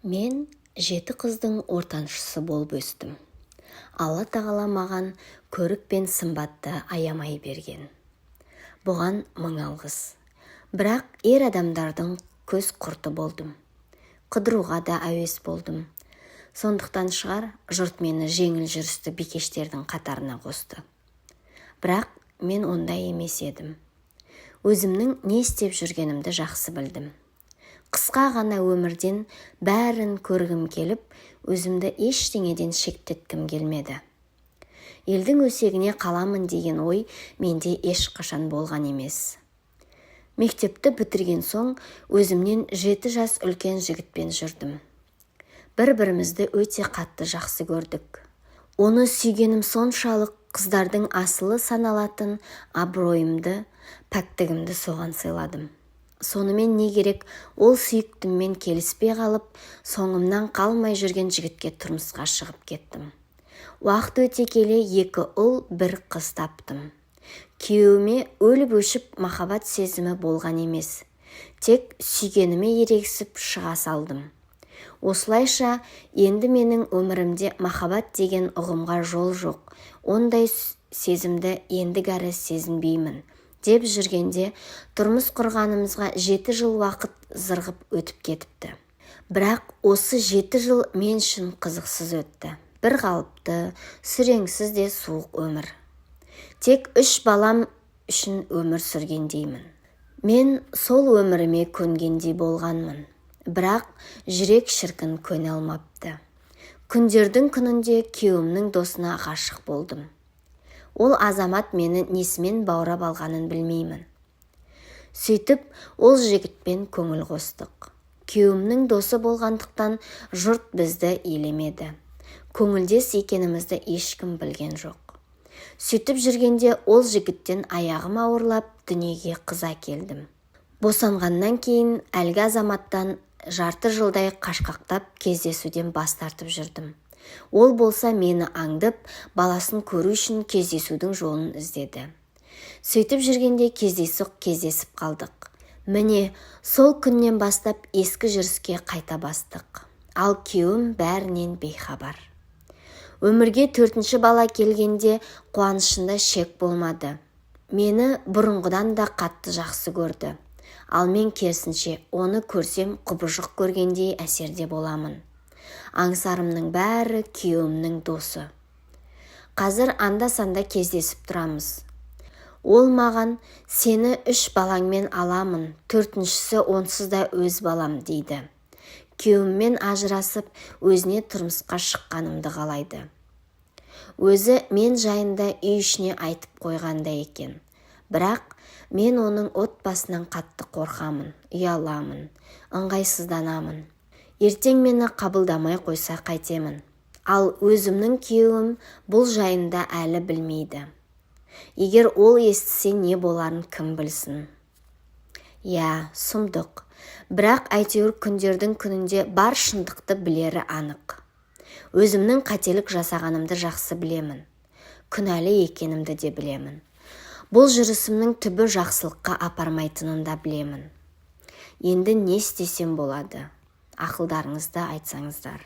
Мен 7 қыздың ортаншысы болып өстім. Алла тағала маған көрік пен сымбатты аямай берген. Бұған мың алғыс. Бірақ ер адамдардың көз құрты болдым. Қыдыруға да әуес болдым. Сондықтан шығар, жұрт мені жеңіл жүрісті бикештердің қатарына қосты. Бірақ мен ондай емес едім. Өзімнің не істеп жүргенімді жақсы білдім. Қысқа ғана өмірден бәрін көргім келіп, өзімді ештеңеден шектеткім келмеді. Елдің өсегіне қаламын деген ой менде ешқашан болған емес. Мектепті бітірген соң өзімнен 7 жас үлкен жігітпен жүрдім. Бір-бірімізді өте қатты жақсы көрдік. Оны сүйгенім соншалық қыздардың асылы саналатын абыройымды, пәктігімді соған сыйладым. Сонымен не керек, ол сүйіктіммен келіспей қалып, соңымнан қалмай жүрген жігітке тұрмысқа шығып кеттім. Уақыт өте келе 2 ұл, 1 қыз таптым. Күйеуіме өліп-өшіп махаббат сезімі болған емес. Тек сүйгеніме ерегісіп шыға салдым. Осылайша енді менің өмірімде махаббат деген ұғымға жол жоқ. Ондай сезімді ендігәрі сезінбеймін деп жүргенде тұрмыс құрғанымызға 7 жыл уақыт зырғып өтіп кетіпті. Бірақ осы 7 жыл мен үшін қызықсыз өтті. Bir қалыпты, сүреңсіз де суық өмір. Тек 3 балам үшін өмір сүргендеймін. Мен сол өміріме көнгендей болғанмын. Бірақ жүрек шіркін көне алмапты. Күндердің күнінде күйеуімнің досына ғашық болдым. Ол азамат мені несімен баурап алғанын білмеймін. Сөйтіп, ол жігітпен көңіл қостық. Күйеуімнің досы болғандықтан жұрт бізді елемеді. Көңілдес екенімізді ешкім білген жоқ. Сөйтіп жүргенде ол жігіттен аяғым ауырлап дүниеге қыза келдім. Босанғаннан кейін әлгі азаматтан жарты жылдай қашқақтап кездесуден бас тартып жүрдім. Ол болса мені аңдып, баласын көру үшін кездесудің жолын іздеді. Сөйтіп жүргенде кездесіп қалдық. Міне, сол күннен бастап ескі жүріске қайта бастық. Ал күйеуім бәрінен бейхабар. Өмірге 4-ші бала келгенде қуанышында шек болмады. Мені бұрынғыдан да қатты жақсы көрді. Ал мен керісінше оны көрсем құбыжық көргендей әсерде боламын. Аңсарымның бәрі күйеуімнің досы. Қазір анда-санда кездесіп тұрамыз. Ол маған, сені 3 балаңмен аламын, 4-шісі онсыз да өз балам дейді. Күйеуіммен ажырасып, өзіне тұрмысқа шыққанымды қалайды. Өзі мен жайында үй ішіне айтып қойғанда екен. Бірақ мен оның отбасынан қатты қорқамын, ұяламын, ыңғайсызданамын. Ертең мені қабылдамай қойса қайтемін. Ал өзімнің күйеуім бұл жайында әлі білмейді. Егер ол естісе не боларын кім білсін. Я, сұмдық. Бірақ әйтеуір күндердің күнінде бар шындықты білері анық. Өзімнің қателік жасағанымды жақсы білемін. Күнәлі екенімді де білемін. Бұл жүрісімнің түбі жақсылыққа апармайтынын да білемін. Енді не істесем болады? Ақылдарыңызды айтсаңыздар.